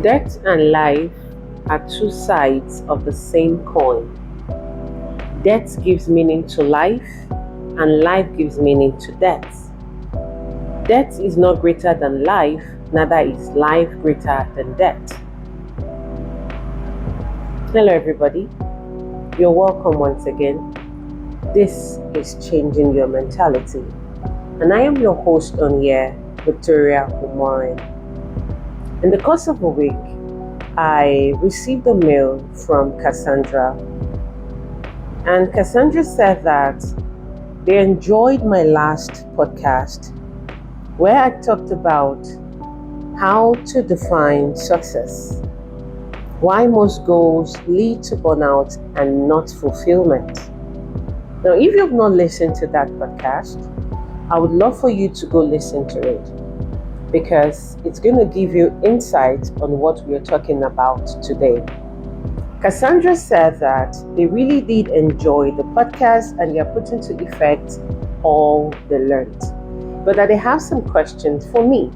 Death and life are two sides of the same coin. Death gives meaning to life, and life gives meaning to death. Death is not greater than life, neither is life greater than death. Hello, everybody. You're welcome once again. This is Changing Your Mentality, and I am your host on here, mwithudmor. In the course of a week, I received a mail from Cassandra, and Cassandra said that they enjoyed my last podcast where I talked about how to define success, why most goals lead to burnout and not fulfillment. Now, if you've not listened to that podcast, I would love for you to go listen to it, because it's going to give you insight on what we're talking about today. Cassandra said that they really did enjoy the podcast and they are putting to effect all they learned, but that they have some questions for me.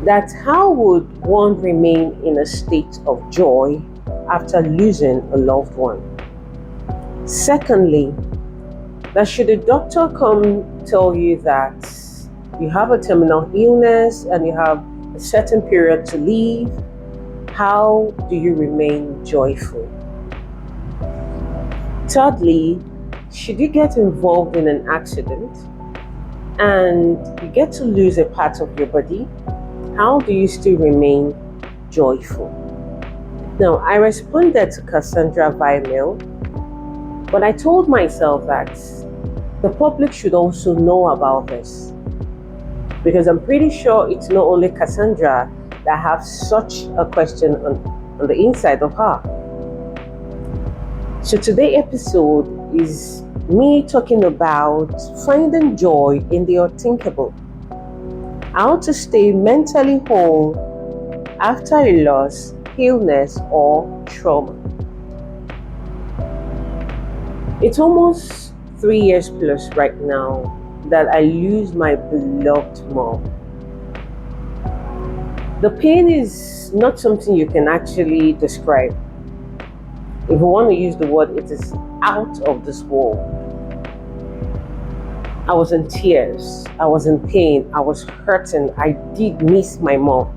That how would one remain in a state of joy after losing a loved one? Secondly, that should a doctor come tell you that you have a terminal illness and you have a certain period to live, how do you remain joyful? Thirdly, should you get involved in an accident and you get to lose a part of your body, how do you still remain joyful? Now, I responded to Cassandra via mail, but I told myself that the public should also know about this, because I'm pretty sure it's not only Cassandra that have such a question on the inside of her. So today's episode is me talking about finding joy in the unthinkable, how to stay mentally whole after a loss, illness, or trauma. It's almost 3 years plus right now that I lose my beloved mom. The pain is not something you can actually describe. If you want to use the word, it is out of this world. I was in tears, I was in pain, I was hurting, I did miss my mom.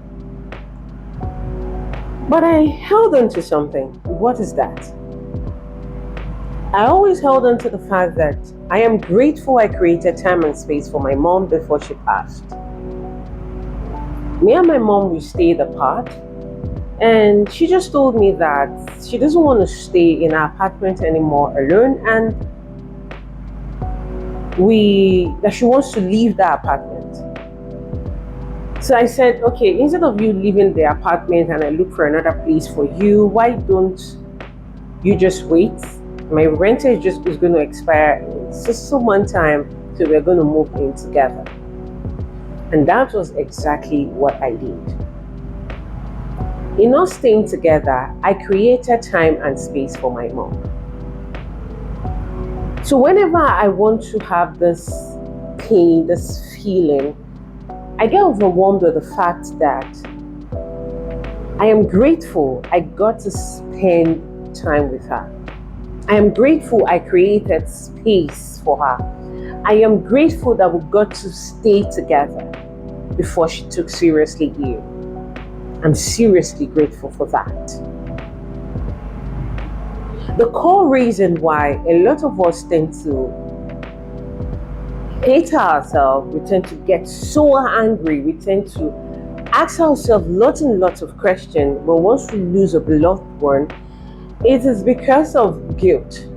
But I held on to something. What is that? I always held on to the fact that I am grateful I created time and space for my mom before she passed. Me and my mom, we stayed apart, and she just told me that she doesn't want to stay in our apartment anymore alone, and that she wants to leave the apartment. So I said, okay, instead of you leaving the apartment and I look for another place for you, why don't you just wait? My rent is going to expire in so one time, so we're going to move in together. And that was exactly what I did. In us staying together, I created time and space for my mom. So whenever I want to have this pain, this feeling, I get overwhelmed with the fact that I am grateful I got to spend time with her. I am grateful I created space for her. I am grateful that we got to stay together before she took seriously ill. I'm seriously grateful for that. The core reason why a lot of us tend to hate ourselves, we tend to get so angry, we tend to ask ourselves lots and lots of questions, but once we lose a beloved one, it is because of guilt,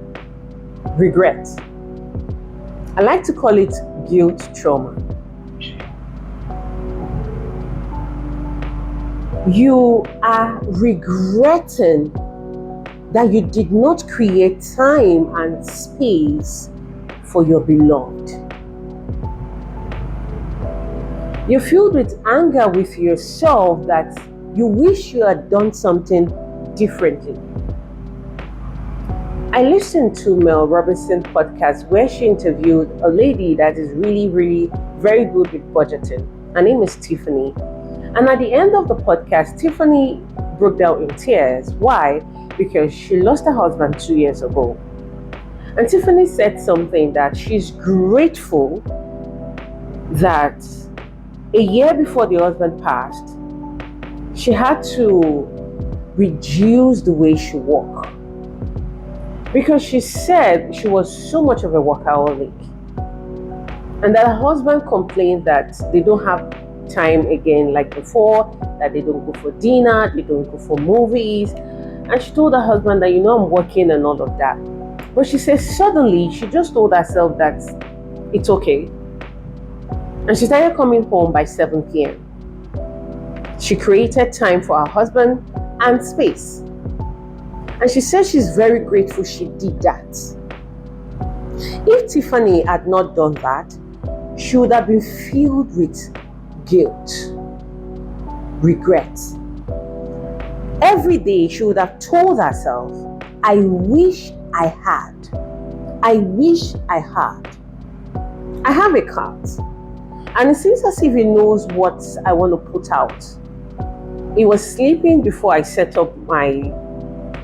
regret. I like to call it guilt trauma. You are regretting that you did not create time and space for your beloved. You're filled with anger with yourself that you wish you had done something differently. I listened to Mel Robinson's podcast where she interviewed a lady that is really, really very good with budgeting. Her name is Tiffany. And at the end of the podcast, Tiffany broke down in tears. Why? Because she lost her husband 2 years ago. And Tiffany said something that she's grateful that a year before the husband passed, she had to reduce the way she walked. Because she said she was so much of a workaholic. And that her husband complained that they don't have time again like before, that they don't go for dinner, they don't go for movies. And she told her husband that, I'm working and all of that. But she says suddenly she just told herself that it's okay. And she started coming home by 7 p.m. She created time for her husband and space. And she says she's very grateful she did that. If Tiffany had not done that, she would have been filled with guilt, regret. Every day she would have told herself, I wish I had. I wish I had. I have a cat, and it seems as if he knows what I want to put out. He was sleeping before I set up my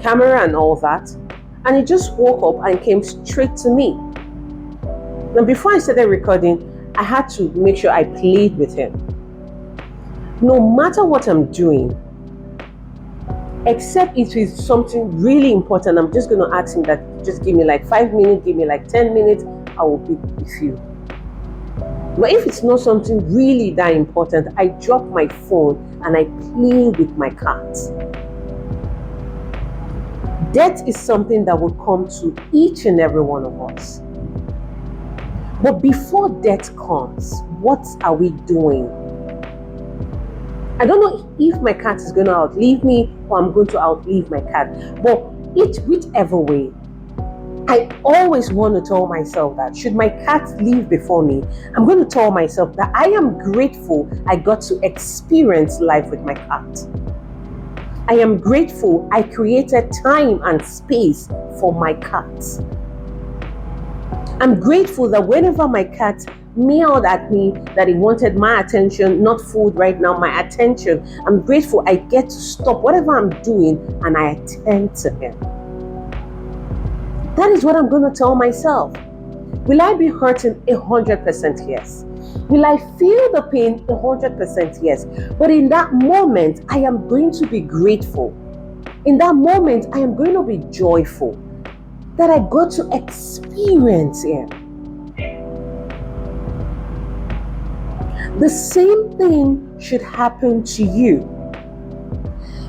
camera and all that, and he just woke up and came straight to me. Now, before I started recording, I had to make sure I played with him. No matter what I'm doing, except if it's something really important, I'm just going to ask him that just give me like 5 minutes, give me like 10 minutes, I will be with you. But if it's not something really that important, I drop my phone and I play with my cat. Death is something that will come to each and every one of us. But before death comes, what are we doing? I don't know if my cat is going to outlive me or I'm going to outlive my cat. But whichever way, I always want to tell myself that should my cat leave before me, I'm going to tell myself that I am grateful I got to experience life with my cat. I am grateful I created time and space for my cat. I'm grateful that whenever my cat meowed at me that he wanted my attention, not food right now, my attention, I'm grateful I get to stop whatever I'm doing and I attend to him. That is what I'm going to tell myself. Will I be hurting 100%? Yes. Will I feel the pain 100%? Yes. But in that moment, I am going to be grateful. In that moment, I am going to be joyful that I got to experience him. The same thing should happen to you.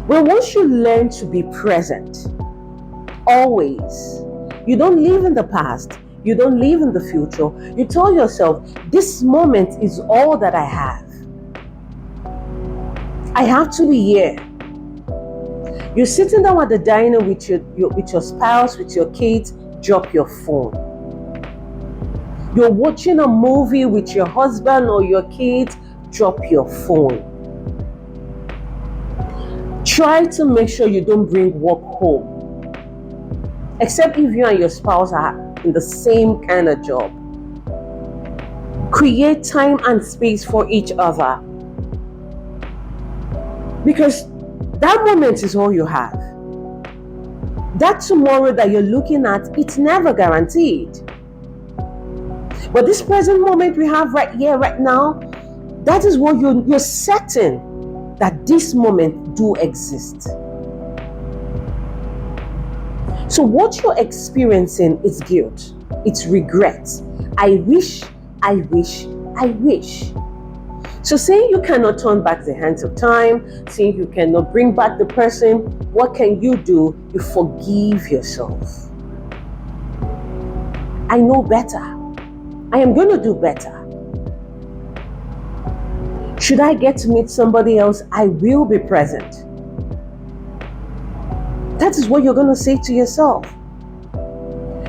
But once you learn to be present, always, you don't live in the past, you don't live in the future, you tell yourself, this moment is all that I have. I have to be here. You're sitting down at the diner with your spouse, with your kids, drop your phone. You're watching a movie with your husband or your kids, drop your phone. Try to make sure you don't bring work home. Except if you and your spouse are in the same kind of job. Create time and space for each other. Because that moment is all you have. That tomorrow that you're looking at, it's never guaranteed. But this present moment we have right here, right now, that is what you're certain that this moment do exist. So what you're experiencing is guilt. It's regret. I wish. So saying you cannot turn back the hands of time, saying you cannot bring back the person, what can you do? You forgive yourself. I know better. I am going to do better. Should I get to meet somebody else, I will be present. That is what you're going to say to yourself.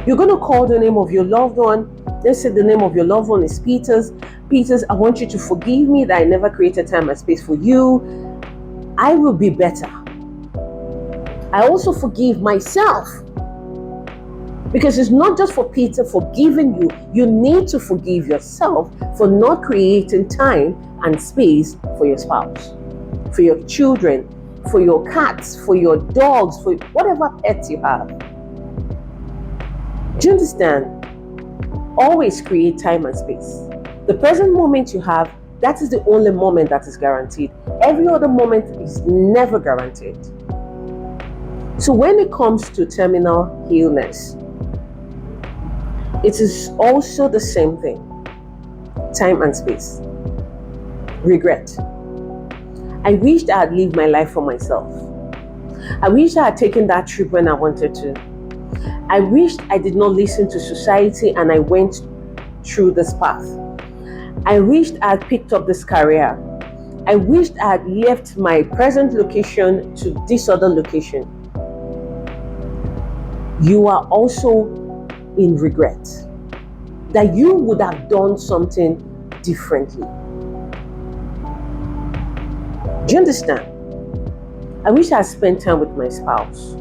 You're going to call the name of your loved one. Let's say the name of your loved one is Peters. Peters, I want you to forgive me that I never created time and space for you. I will be better. I also forgive myself. Because it's not just for Peter forgiving you. You need to forgive yourself for not creating time and space for your spouse. for your children, for your cats, for your dogs, for whatever pets you have. Do you understand? Always create time and space. The present moment you have, that is the only moment that is guaranteed. Every other moment is never guaranteed. So when it comes to terminal illness, it is also the same thing. Time and space. Regret. I wished I had lived my life for myself. I wished I had taken that trip when I wanted to. I wished I did not listen to society and I went through this path. I wished I had picked up this career. I wished I had left my present location to this other location. You are also in regret that you would have done something differently. Do you understand? I wish I had spent time with my spouse.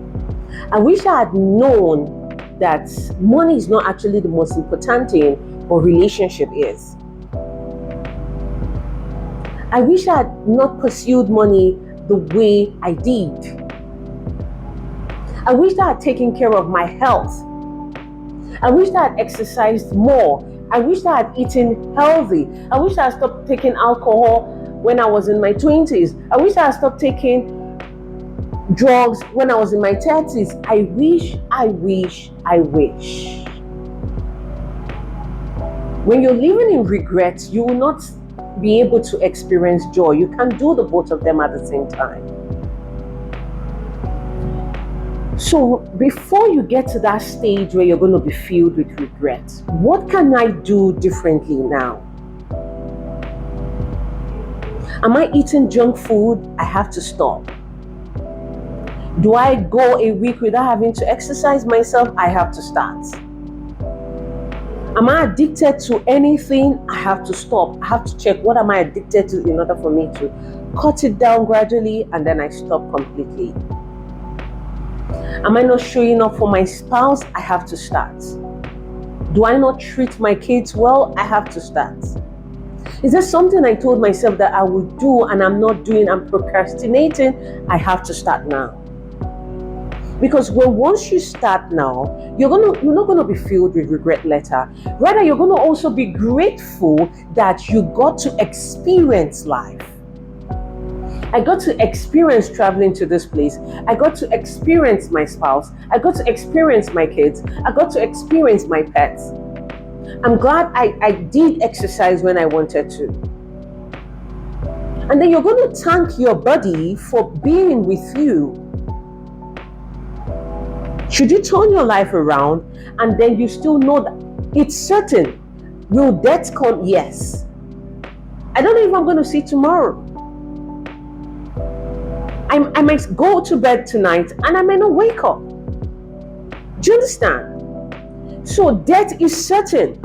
I wish I had known that money is not actually the most important thing, but relationship is. I wish I had not pursued money the way I did. I wish I had taken care of my health. I wish I had exercised more. I wish I had eaten healthy. I wish I had stopped taking alcohol when I was in my 20s. I wish I had stopped taking drugs when I was in my 30s. I wish. When you're living in regret, you will not be able to experience joy. You can't do the both of them at the same time. So before you get to that stage where you're going to be filled with regret, what can I do differently now? Am I eating junk food? I have to stop. Do I go a week without having to exercise myself? I have to start. Am I addicted to anything? I have to stop. I have to check what am I addicted to in order for me to cut it down gradually, and then I stop completely. Am I not showing up for my spouse? I have to start. Do I not treat my kids well? I have to start. Is there something I told myself that I would do and I'm not doing? I'm procrastinating. I have to start now. Because once you start now, you're not going to be filled with regret later. Rather, you're going to also be grateful that you got to experience life. I got to experience traveling to this place. I got to experience my spouse. I got to experience my kids. I got to experience my pets. I'm glad I did exercise when I wanted to. And then you're going to thank your body for being with you. Should you turn your life around and then you still know that it's certain, will death come? Yes. I don't know if I'm going to see tomorrow. I might go to bed tonight and I may not wake up. Do you understand? So death is certain.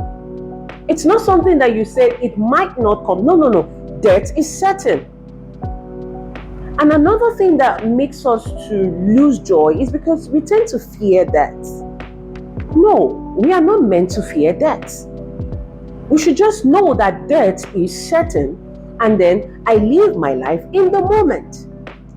It's not something that you said it might not come. No. Death is certain. And another thing that makes us to lose joy is because we tend to fear death. No, we are not meant to fear death. We should just know that death is certain, and then I live my life in the moment.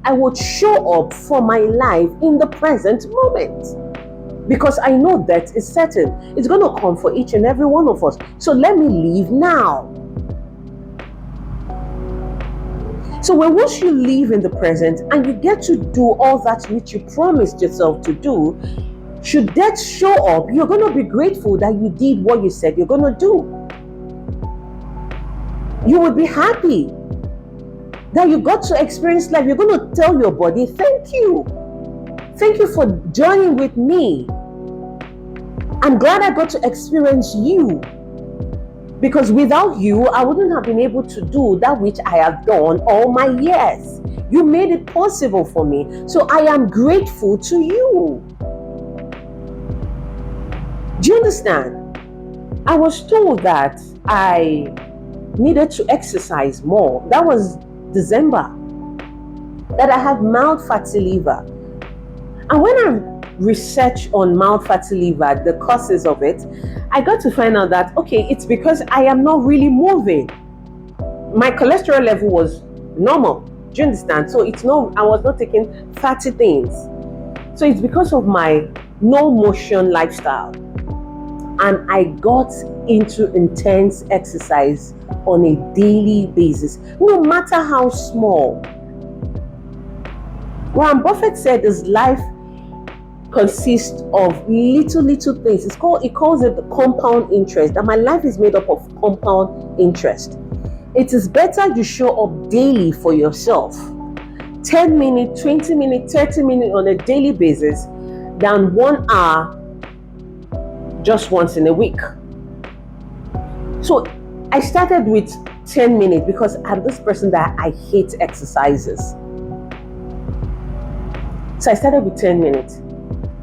I would show up for my life in the present moment. Because I know death is certain. It's going to come for each and every one of us. So let me live now. So once you live in the present and you get to do all that which you promised yourself to do, should death show up, you're going to be grateful that you did what you said you're going to do. You will be happy that you got to experience life. You're going to tell your body, thank you. Thank you for joining with me. I'm glad I got to experience you. Because without you, I wouldn't have been able to do that which I have done all my years. You made it possible for me. So I am grateful to you. Do you understand? I was told that I needed to exercise more. That was December. That I have mild fatty liver. And when I researched on mild fatty liver, the causes of it, I got to find out that, okay, it's because I am not really moving. My cholesterol level was normal. Do you understand? So I was not taking fatty things. So it's because of my no motion lifestyle. And I got into intense exercise on a daily basis, no matter how small. Warren Buffett said his life consists of little things. He calls it the compound interest, that my life is made up of compound interest. It is better you show up daily for yourself, 10 minutes, 20 minutes, 30 minutes on a daily basis, than 1 hour just once in a week. So I started with 10 minutes because I'm this person that I hate exercises. So I started with 10 minutes.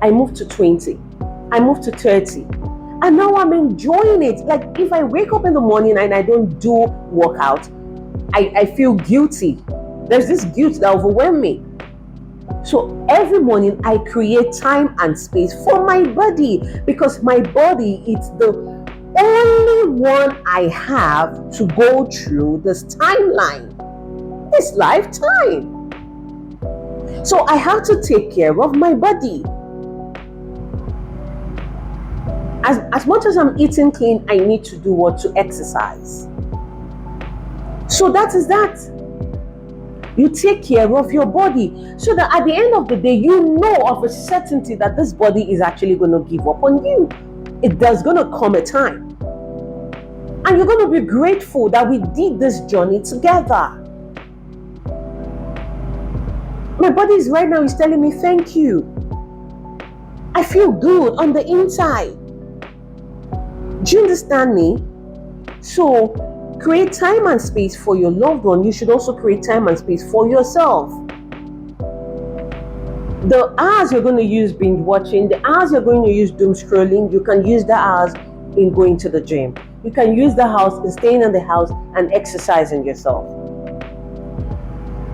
I moved to 20. I moved to 30. And now I'm enjoying it. Like if I wake up in the morning and I don't do workout, I feel guilty. There's this guilt that overwhelms me. So every morning I create time and space for my body, because my body is the only one I have to go through this timeline, this lifetime. So I have to take care of my body. As much as I'm eating clean, I need to do what? To exercise. So that is that. You take care of your body so that at the end of the day, you know of a certainty that this body is actually going to give up on you. There's going to come a time. And you're going to be grateful that we did this journey together. My body is right now is telling me thank you. I feel good on the inside. Do you understand me? So create time and space for your loved one. You should also create time and space for yourself. The hours you're going to use binge watching, the hours you're going to use doom scrolling, you can use the hours in going to the gym. You can use the house in staying in the house and exercising yourself.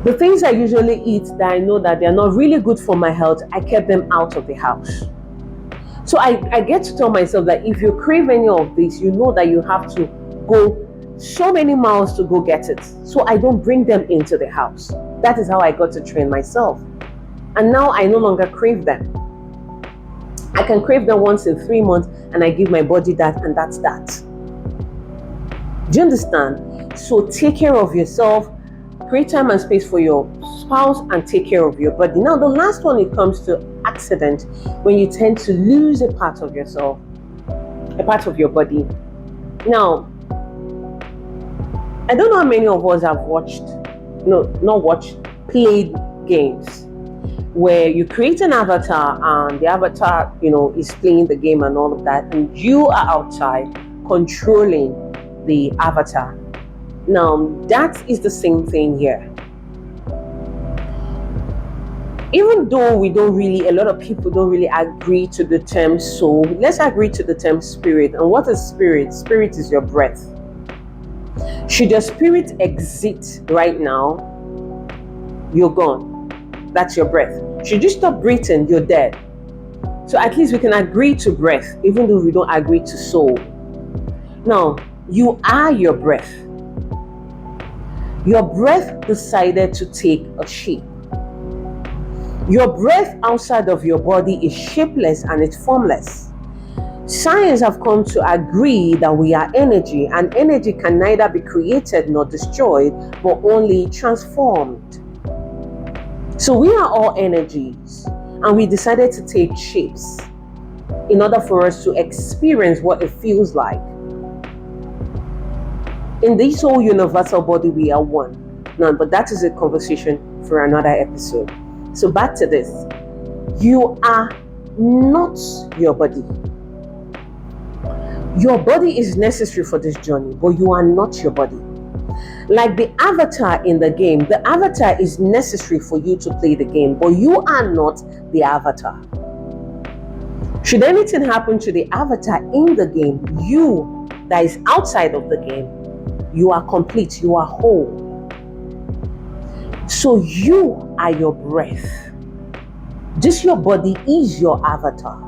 The things I usually eat that I know that they're not really good for my health, I kept them out of the house. So I get to tell myself that if you crave any of this, you know that you have to go so many miles to go get it. So I don't bring them into the house. That is how I got to train myself. And now I no longer crave them. I can crave them once in 3 months and I give my body that, and that's that. Do you understand? So take care of yourself, create time and space for your spouse, and take care of your body. Now the last one, it comes to accident, when you tend to lose a part of yourself, a part of your body. Now, I don't know how many of us have played games where you create an avatar and the avatar, is playing the game and all of that, and you are outside controlling the avatar. Now, that is the same thing here. Even though a lot of people don't really agree to the term soul, let's agree to the term spirit. And what is spirit? Spirit is your breath. Should your spirit exit right now, you're gone. That's your breath. Should you stop breathing, you're dead. So at least we can agree to breath, even though we don't agree to soul. Now, you are your breath. Your breath decided to take a shape. Your breath outside of your body is shapeless and it's formless. Science have come to agree that we are energy, and energy can neither be created nor destroyed, but only transformed. So we are all energies, and we decided to take shapes in order for us to experience what it feels like. In this whole universal body, we are one. Now, but that is a conversation for another episode. So back to this. You are not your body. Your body is necessary for this journey, but you are not your body. Like the avatar in the game, the avatar is necessary for you to play the game, but you are not the avatar. Should anything happen to the avatar in the game, you that is outside of the game, you are complete, you are whole. So you are your breath. Just your body is your avatar.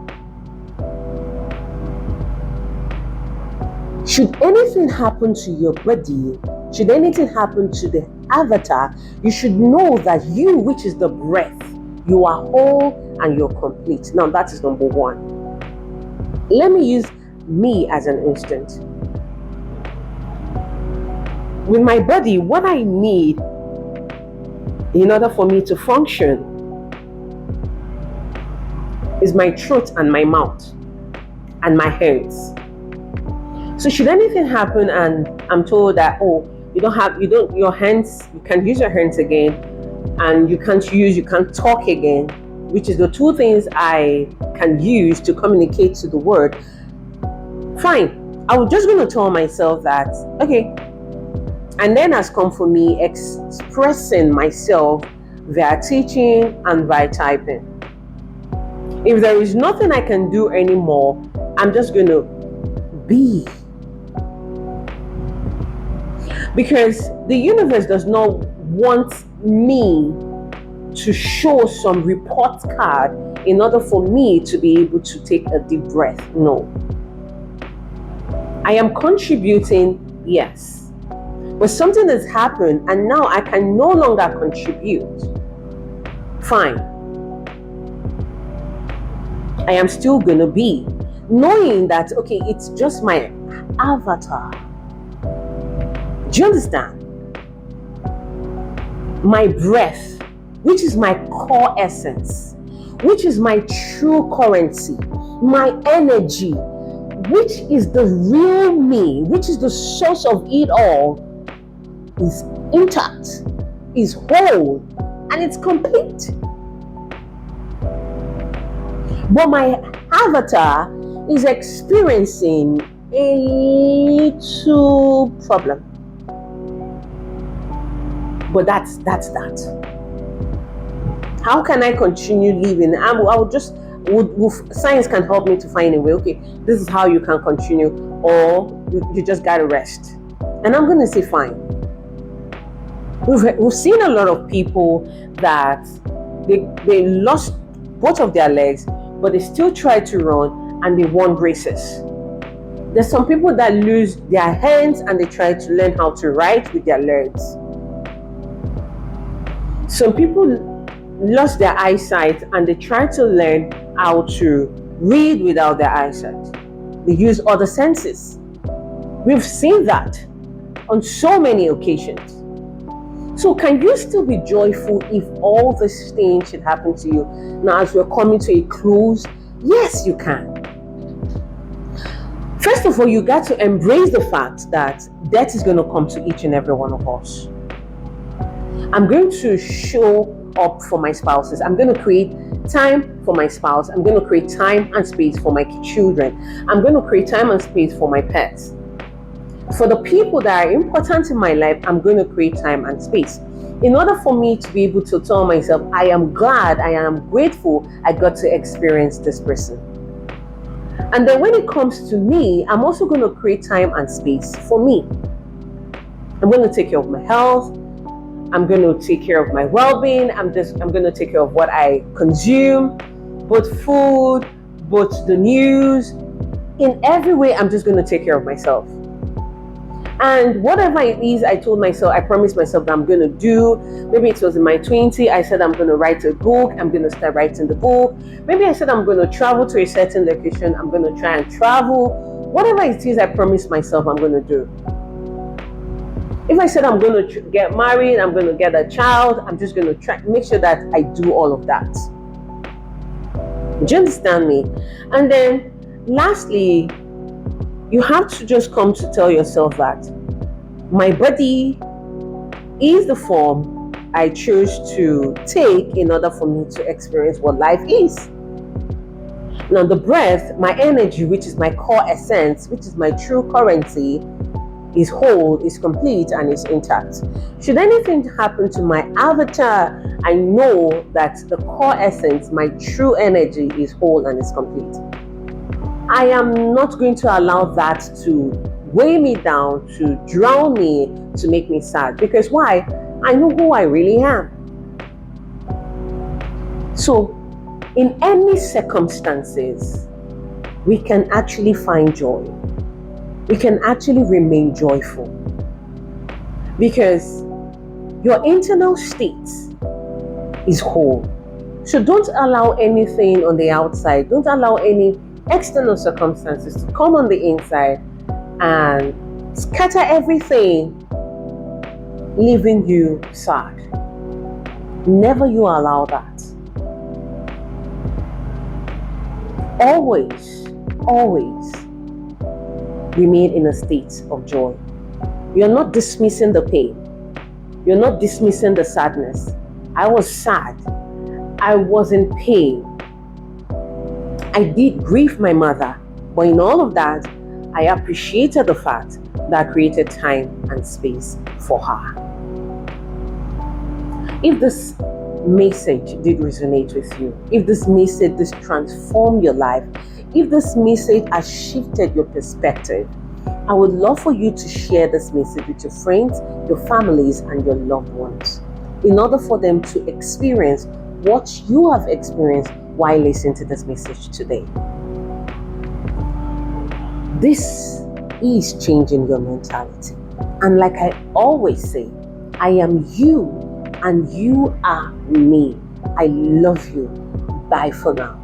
Should anything happen to your body, should anything happen to the avatar, you should know that you, which is the breath, you are whole and you're complete. Now, that is number one. Let me use me as an instance. With my body, what I need in order for me to function is my throat and my mouth and my hands. So should anything happen and I'm told that, oh, your hands, you can't use your hands again, and you can't talk again, which is the two things I can use to communicate to the world, fine. I was just going to tell myself that, okay. And then has come for me expressing myself via teaching and via typing. If there is nothing I can do anymore, I'm just going to be. Because the universe does not want me to show some report card in order for me to be able to take a deep breath. No. I am contributing, yes. But something has happened and now I can no longer contribute. Fine. I am still going to be. Knowing that, okay, it's just my avatar. Do you understand? My breath, which is my core essence, which is my true currency, my energy, which is the real me, which is the source of it all, is intact, is whole, and it's complete. But my avatar is experiencing a little problem. But that's that. How can I continue living? Science can help me to find a way. Okay, this is how you can continue, or you just gotta rest. And I'm gonna say fine. We've seen a lot of people that they lost both of their legs, but they still tried to run and they won races. There's some people that lose their hands and they try to learn how to write with their legs. Some people lost their eyesight and they try to learn how to read without their eyesight. They use other senses. We've seen that on so many occasions. So can you still be joyful if all these things should happen to you? Now, as we're coming to a close, yes, you can. First of all, you got to embrace the fact that death is going to come to each and every one of us. I'm going to show up for my spouses. I'm going to create time for my spouse. I'm going to create time and space for my children. I'm going to create time and space for my pets. For the people that are important in my life, I'm going to create time and space. In order for me to be able to tell myself, I am glad, I am grateful I got to experience this person. And then when it comes to me, I'm also going to create time and space for me. I'm going to take care of my health. I'm going to take care of my well-being. I'm going to take care of what I consume, both food, both the news. In every way, I'm just going to take care of myself. And whatever it is I told myself, I promised myself that I'm going to do. Maybe it was in my 20s, I said I'm going to write a book. I'm going to start writing the book. Maybe I said I'm going to travel to a certain location. I'm going to try and travel. Whatever it is I promised myself I'm going to do. If I said I'm going to get married, I'm going to get a child, I'm just going to try make sure that I do all of that. Do you understand me? And then lastly, you have to just come to tell yourself that my body is the form I chose to take in order for me to experience what life is. Now the breath, my energy, which is my core essence, which is my true currency, is whole, is complete, and is intact. Should anything happen to my avatar, I know that the core essence, my true energy, is whole and is complete. I am not going to allow that to weigh me down, to drown me, to make me sad. Because why? I know who I really am. So, in any circumstances, we can actually find joy. We can actually remain joyful. Because Your internal state is whole. So don't allow anything on the outside, don't allow any external circumstances to come on the inside and scatter everything, leaving you sad. Never you allow that. Always remain in a state of joy. You're not dismissing the pain. You're not dismissing the sadness. I was sad. I was in pain. I did grieve my mother. But in all of that, I appreciated the fact that I created time and space for her. If this message did resonate with you, if this message did transform your life, if this message has shifted your perspective, I would love for you to share this message with your friends, your families, and your loved ones in order for them to experience what you have experienced while listening to this message today. This is changing your mentality. And like I always say, I am you and you are me. I love you. Bye for now.